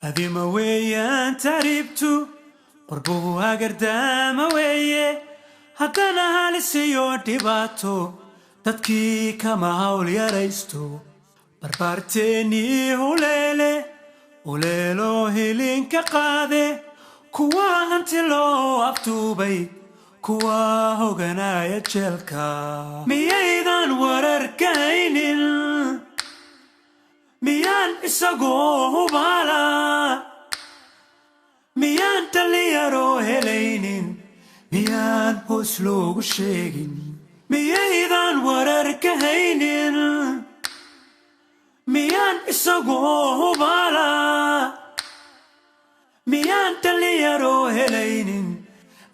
هذي موية تهريبتو قربوها قردامة ويه هدانا هالسيو ديباتو dadkii kama hawl yaraysto barbaarteeni huleelo hilinka qaade kuwa hanti loo aftuubay kuwa hoganaya jeelka miyaydan wararkaynin miyaan isagoo hubaala miyaan dhalinyaro helaynin miyaan hoos loogu sheegin miyaydan wararkaynin miyaan isagoo hubaala miyaan dhalinyaro helaynin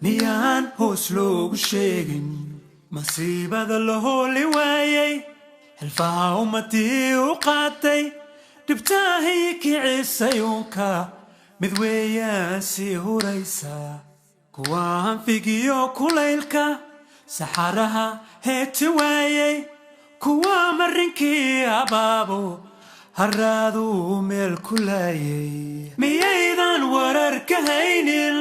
miyaan hoos loogu sheegin masiibada la hooli waayay hilfaha ummadii u qaatay dhibtaahii kicisayuunka mid weeyaan sii huraysa kuwa hanfigiyo kulaylka saxaraha heeti waayay kuwa marinkii abaabo harraadu meel ku laayay miyaydan wararkaynin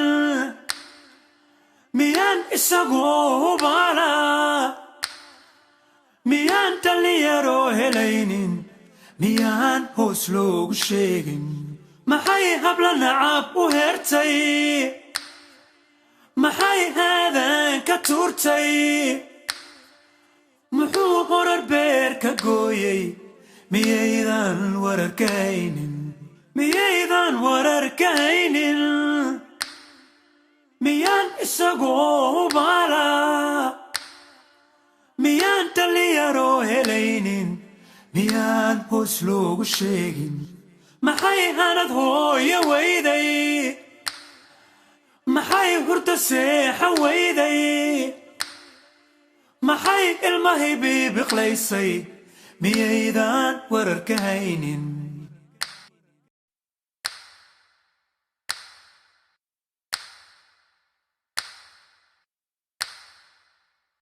miyaan isagoo hubaala miyaan dhalinyaro helaynin miyaan hoos loogu sheegin maxay habla nacab u hertay maxay haadan ka tuurtay muxuu horar beer ka gooyay miyaydan wararkaynin miyaydan wararkaynin miyaan isagoo hubaala miyaan dhalinyaro helaynin miyaan hoos loogu sheegin maxay hanad hooyo weyday maxay hurda seexa weyday maxay ilmahay bibiqlaysay miyaydan wararkaynin